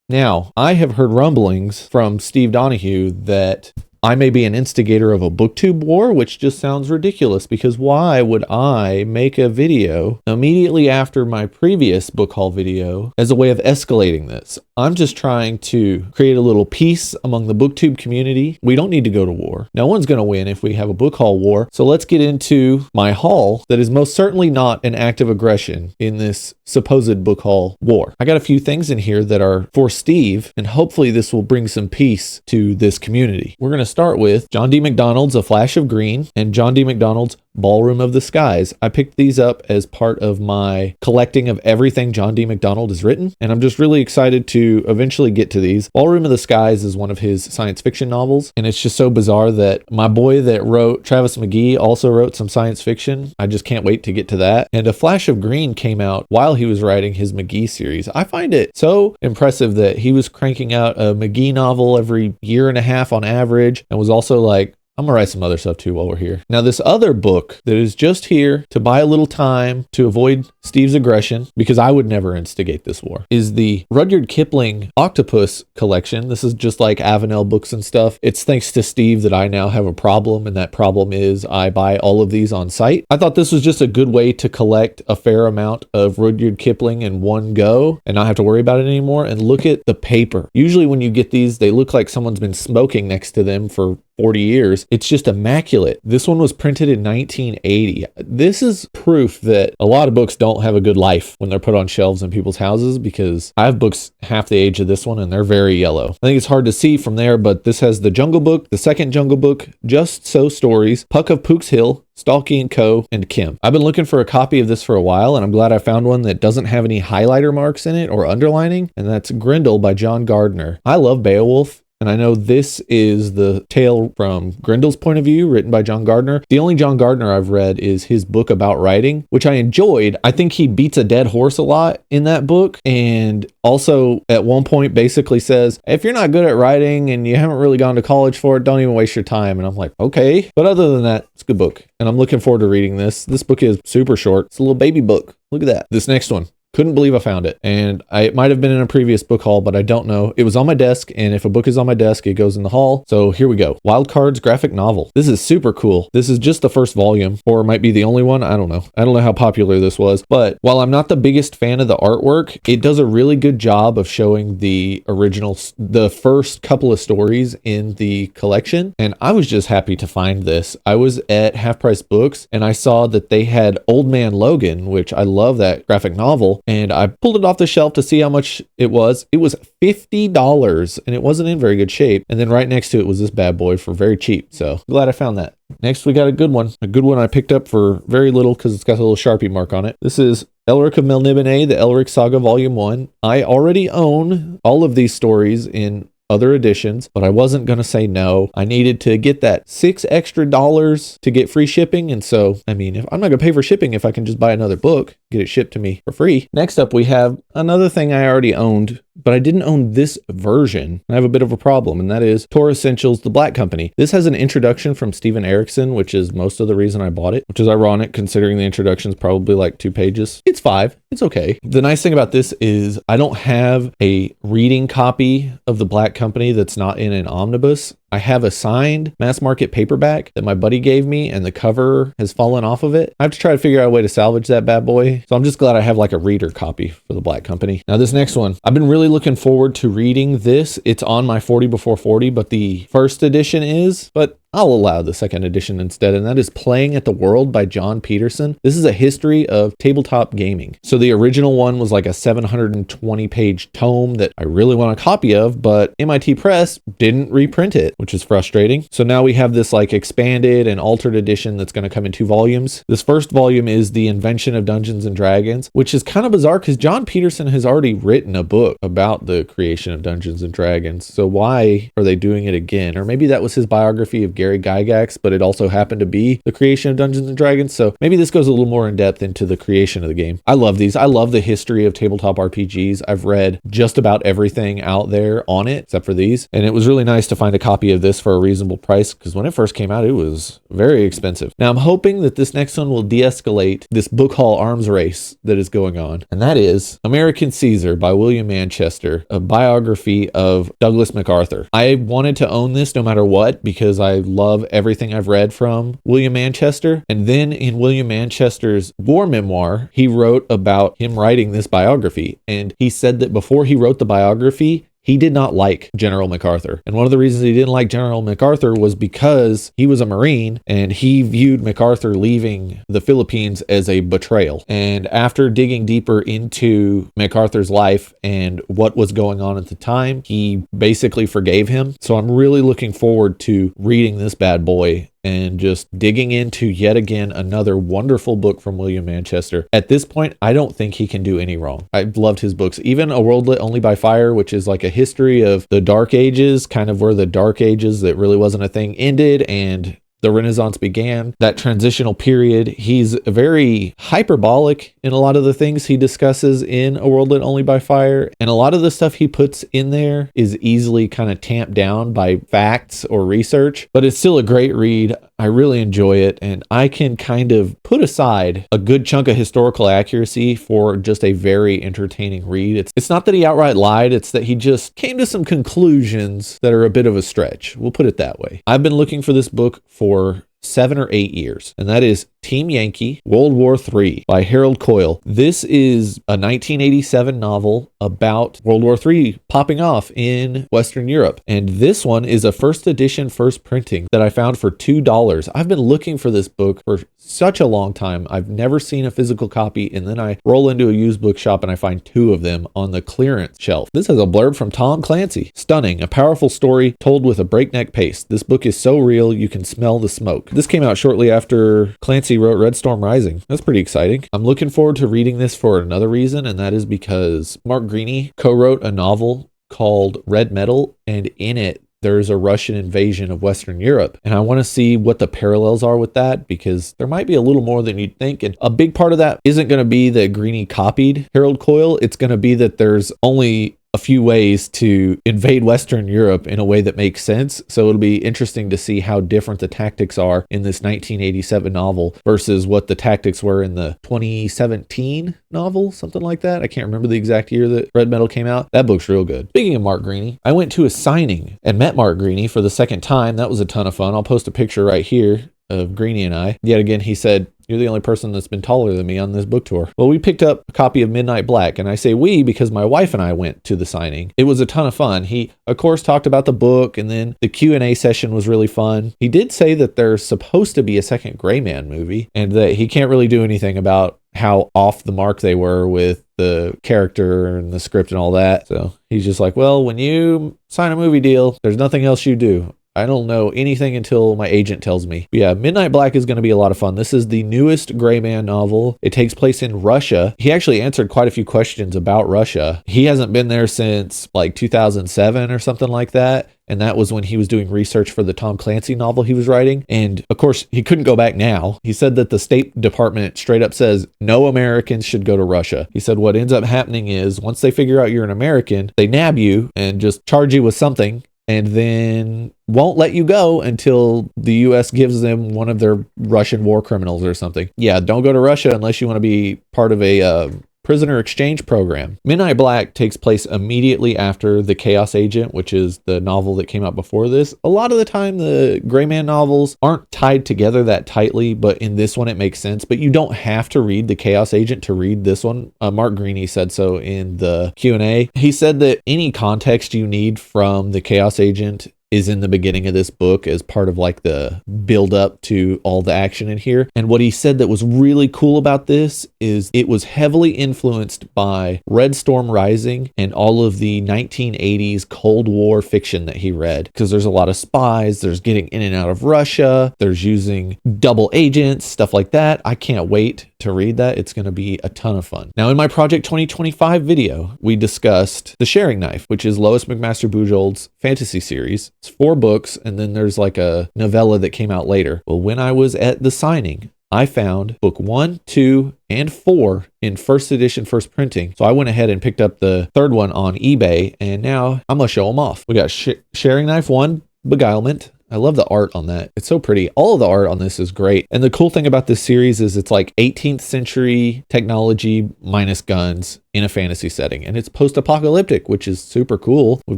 Now, I have heard rumblings from Steve Donahue that I may be an instigator of a booktube war, which just sounds ridiculous because why would I make a video immediately after my previous book haul video as a way of escalating this? I'm just trying to create a little peace among the booktube community. We don't need to go to war. No one's going to win if we have a book haul war. So let's get into my haul that is most certainly not an act of aggression in this supposed book haul war. I got a few things in here that are for Steve, and hopefully this will bring some peace to this community. We're going to start with John D. MacDonald's A Flash of Green and John D. MacDonald's Ballroom of the Skies. I picked these up as part of my collecting of everything John D. MacDonald has written, and I'm just really excited to eventually get to these. Ballroom of the Skies is one of his science fiction novels, and it's just so bizarre that my boy that wrote Travis McGee also wrote some science fiction. I just can't wait to get to that. And A Flash of Green came out while he was writing his McGee series. I find it so impressive that he was cranking out a McGee novel every year and a half on average, and was also like, I'm gonna write some other stuff too while we're here. Now, this other book that is just here to buy a little time to avoid Steve's aggression, because I would never instigate this war, is the Rudyard Kipling Octopus collection. This is just like Avenel books and stuff. It's thanks to Steve that I now have a problem, and that problem is I buy all of these on site. I thought this was just a good way to collect a fair amount of Rudyard Kipling in one go and not have to worry about it anymore. And look at the paper. Usually when you get these, they look like someone's been smoking next to them for 40 years. It's just immaculate. This one was printed in 1980. This is proof that a lot of books don't have a good life when they're put on shelves in people's houses, because I have books half the age of this one and they're very yellow. I think it's hard to see from there, but this has the Jungle Book, the second Jungle Book, Just So Stories, Puck of Pook's Hill, Stalky and Co., and Kim. I've been looking for a copy of this for a while, and I'm glad I found one that doesn't have any highlighter marks in it or underlining, and that's Grendel by John Gardner. I love Beowulf, and I know this is the tale from Grendel's point of view, written by John Gardner. The only John Gardner I've read is his book about writing, which I enjoyed. I think he beats a dead horse a lot in that book, and also at one point basically says, if you're not good at writing and you haven't really gone to college for it, don't even waste your time. And I'm like, okay. But other than that, it's a good book, and I'm looking forward to reading this. This book is super short. It's a little baby book. Look at that. This next one. Couldn't believe I found it. And it might have been in a previous book haul, but I don't know. It was on my desk, and if a book is on my desk, it goes in the haul. So here we go. Wild Cards graphic novel. This is super cool. This is just the first volume, or it might be the only one. I don't know. I don't know how popular this was, but while I'm not the biggest fan of the artwork, it does a really good job of showing the original, the first couple of stories in the collection. And I was just happy to find this. I was at Half Price Books, and I saw that they had Old Man Logan, which I love that graphic novel. And I pulled it off the shelf to see how much it was. It was $50, and it wasn't in very good shape. And then right next to it was this bad boy for very cheap. So glad I found that. Next, we got a good one. A good one I picked up for very little because it's got a little Sharpie mark on it. This is Elric of Melniboné, the Elric Saga Volume 1. I already own all of these stories in other editions, but I wasn't going to say no. I needed to get that $6 extra to get free shipping. And so, I mean, if I'm not going to pay for shipping if I can just buy another book, get it shipped to me for free. Next up, we have another thing I already owned, but I didn't own this version. I have a bit of a problem, and that is Tor Essentials, The Black Company. This has an introduction from Steven Erikson, which is most of the reason I bought it, which is ironic considering the introduction is probably like 2 pages. It's 5. It's okay. The nice thing about this is I don't have a reading copy of The Black Company that's not in an omnibus. I have a signed mass market paperback that my buddy gave me, and the cover has fallen off of it. I have to try to figure out a way to salvage that bad boy. So I'm just glad I have like a reader copy for The Black Company. Now this next one, I've been really looking forward to reading this. It's on my 40 before 40, but the first edition is, but I'll allow the second edition instead, and that is Playing at the World by John Peterson. This is a history of tabletop gaming. So the original one was like a 720-page tome that I really want a copy of, but MIT Press didn't reprint it, which is frustrating. So now we have this like expanded and altered edition that's going to come in 2 volumes. This first volume is The Invention of Dungeons and Dragons, which is kind of bizarre because John Peterson has already written a book about the creation of Dungeons and Dragons. So why are they doing it again? Or maybe that was his biography of Gary Gygax, but it also happened to be the creation of Dungeons and Dragons. So maybe this goes a little more in depth into the creation of the game. I love these. I love the history of tabletop RPGs. I've read just about everything out there on it except for these. And it was really nice to find a copy of this for a reasonable price, because when it first came out, it was very expensive. Now I'm hoping that this next one will de-escalate this book haul arms race that is going on. And that is American Caesar by William Manchester, a biography of Douglas MacArthur. I wanted to own this no matter what, because I love everything I've read from William Manchester. And then in William Manchester's war memoir, he wrote about him writing this biography. And he said that before he wrote the biography, he did not like General MacArthur. And one of the reasons he didn't like General MacArthur was because he was a Marine and he viewed MacArthur leaving the Philippines as a betrayal. And after digging deeper into MacArthur's life and what was going on at the time, he basically forgave him. So I'm really looking forward to reading this bad boy and just digging into yet again another wonderful book from William Manchester. At this point, I don't think he can do any wrong. I've loved his books. Even A World Lit Only by Fire, which is like a history of the Dark Ages, kind of where the Dark Ages that really wasn't a thing ended and the Renaissance began, that transitional period. He's very hyperbolic in a lot of the things he discusses in A World Lit Only by Fire. And a lot of the stuff he puts in there is easily kind of tamped down by facts or research, but it's still a great read. I really enjoy it, and I can kind of put aside a good chunk of historical accuracy for just a very entertaining read. It's not that he outright lied, it's that he just came to some conclusions that are a bit of a stretch. We'll put it that way. I've been looking for this book for 7 or 8 years, and that is Team Yankee, World War III by Harold Coyle. This is a 1987 novel about World War III popping off in Western Europe. And this one is a first edition, first printing that I found for $2. I've been looking for this book for such a long time. I've never seen a physical copy, and then I roll into a used bookshop and I find 2 of them on the clearance shelf. This has a blurb from Tom Clancy. Stunning, a powerful story told with a breakneck pace. This book is so real you can smell the smoke. This came out shortly after Clancy wrote Red Storm Rising. That's pretty exciting. I'm looking forward to reading this for another reason, and that is because Mark Greaney co-wrote a novel called Red Metal, and in it there's a Russian invasion of Western Europe. And I want to see what the parallels are with that, because there might be a little more than you'd think. And a big part of that isn't going to be that Greaney copied Harold Coyle. It's going to be that there's only a few ways to invade Western Europe in a way that makes sense. So it'll be interesting to see how different the tactics are in this 1987 novel versus what the tactics were in the 2017 novel, something like that. I can't remember the exact year that Red Metal came out. That book's real good. Speaking of Mark Greaney, I went to a signing and met Mark Greaney for the second time. That was a ton of fun. I'll post a picture right here of Greaney and I. Yet again, he said, "You're the only person that's been taller than me on this book tour." Well, we picked up a copy of Midnight Black, and I say we because my wife and I went to the signing. It was a ton of fun. He, of course, talked about the book, and then the Q&A session was really fun. He did say that there's supposed to be a second Gray Man movie, and that he can't really do anything about how off the mark they were with the character and the script and all that. So he's just like, well, when you sign a movie deal, there's nothing else you do. I don't know anything until my agent tells me. But yeah, Midnight Black is going to be a lot of fun. This is the newest Gray Man novel. It takes place in Russia. He actually answered quite a few questions about Russia. He hasn't been there since like 2007 or something like that. And that was when he was doing research for the Tom Clancy novel he was writing. And of course, he couldn't go back now. He said that the State Department straight up says no Americans should go to Russia. He said what ends up happening is once they figure out you're an American, they nab you and just charge you with something, and then won't let you go until the U.S. gives them one of their Russian war criminals or something. Yeah, don't go to Russia unless you want to be part of a prisoner exchange program. Midnight Black takes place immediately after The Chaos Agent, which is the novel that came out before this. A lot of the time, the Gray Man novels aren't tied together that tightly, but in this one, it makes sense. But you don't have to read The Chaos Agent to read this one. Mark Greaney said so in the Q&A. He said that any context you need from The Chaos Agent is in the beginning of this book as part of like the build up to all the action in here. And what he said that was really cool about this is it was heavily influenced by Red Storm Rising and all of the 1980s Cold War fiction that he read, because there's a lot of spies, there's getting in and out of Russia, there's using double agents, stuff like that. I can't wait to read that, it's going to be a ton of fun. Now, in my Project 2025 video, we discussed The Sharing Knife, which is Lois McMaster Bujold's fantasy series. It's 4 books, and then there's like a novella that came out later. Well, when I was at the signing, I found book 1, 2, and 4 in first edition, first printing. So I went ahead and picked up the 3rd one on eBay, and now I'm going to show them off. We got Sharing Knife 1, Beguilement. I love the art on that. It's so pretty. All of the art on this is great. And the cool thing about this series is it's like 18th century technology minus guns in a fantasy setting. And it's post-apocalyptic, which is super cool. We've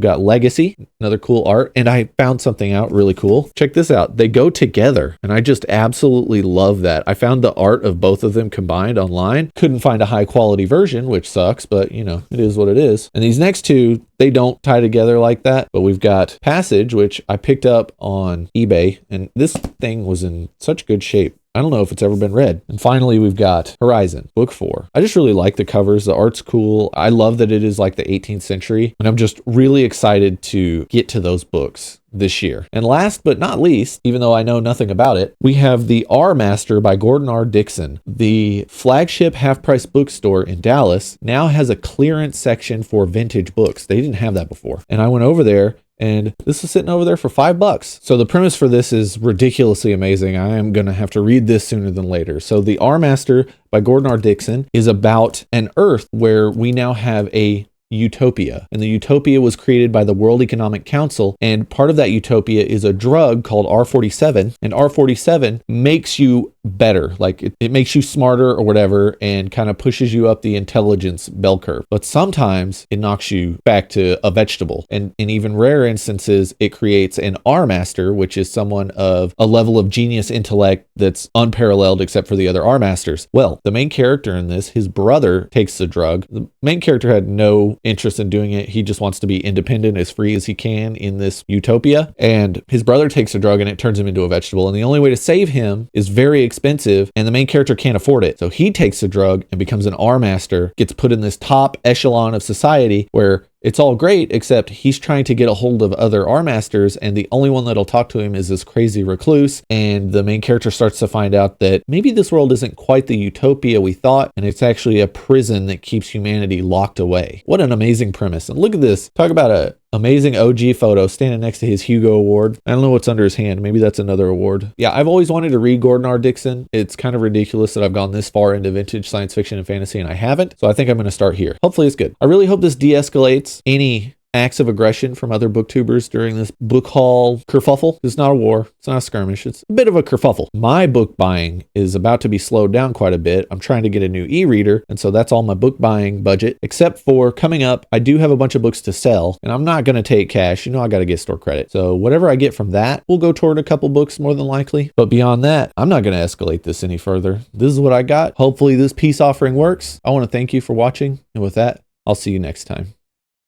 got Legacy, another cool art. And I found something out really cool. Check this out. They go together. And I just absolutely love that. I found the art of both of them combined online. Couldn't find a high quality version, which sucks, but you know, it is what it is. And these next two, they don't tie together like that. But we've got Passage, which I picked up on eBay. And this thing was in such good shape. I don't know if it's ever been read. And finally, we've got Horizon, book 4. I just really like the covers. The art's cool. I love that it is like the 18th century. And I'm just really excited to get to those books this year. And last but not least, even though I know nothing about it, we have The R Master by Gordon R. Dickson. The flagship half-price bookstore in Dallas now has a clearance section for vintage books. They didn't have that before. And I went over there, and this is sitting over there for $5. So the premise for this is ridiculously amazing. I am going to have to read this sooner than later. So The R Master by Gordon R. Dickson is about an Earth where we now have a utopia. And the utopia was created by the World Economic Council. And part of that utopia is a drug called R47. And R47 makes you better. Like it makes you smarter or whatever, and kind of pushes you up the intelligence bell curve. But sometimes it knocks you back to a vegetable. And in even rare instances, it creates an R Master, which is someone of a level of genius intellect that's unparalleled except for the other R Masters. Well, the main character in this, his brother takes the drug. The main character had no interest in doing it. He just wants to be independent, as free as he can in this utopia. And his brother takes the drug and it turns him into a vegetable. And the only way to save him is very expensive, and the main character can't afford it. So he takes the drug and becomes an R Master, gets put in this top echelon of society where it's all great, except he's trying to get a hold of other R Masters, and the only one that'll talk to him is this crazy recluse. And the main character starts to find out that maybe this world isn't quite the utopia we thought, and it's actually a prison that keeps humanity locked away. What an amazing premise. And look at this. Talk about a amazing OG photo standing next to his Hugo Award. I don't know what's under his hand. Maybe that's another award. Yeah, I've always wanted to read Gordon R. Dickson. It's kind of ridiculous that I've gone this far into vintage science fiction and fantasy and I haven't. So I think I'm going to start here. Hopefully it's good. I really hope this de-escalates any acts of aggression from other booktubers during this book haul kerfuffle. It's not a war. It's not a skirmish. It's a bit of a kerfuffle. My book buying is about to be slowed down quite a bit. I'm trying to get a new e-reader, and so that's all my book buying budget, except for coming up, I do have a bunch of books to sell, and I'm not going to take cash. You know, I got to get store credit. So whatever I get from that will go toward a couple books more than likely. But beyond that, I'm not going to escalate this any further. This is what I got. Hopefully this peace offering works. I want to thank you for watching, and with that, I'll see you next time.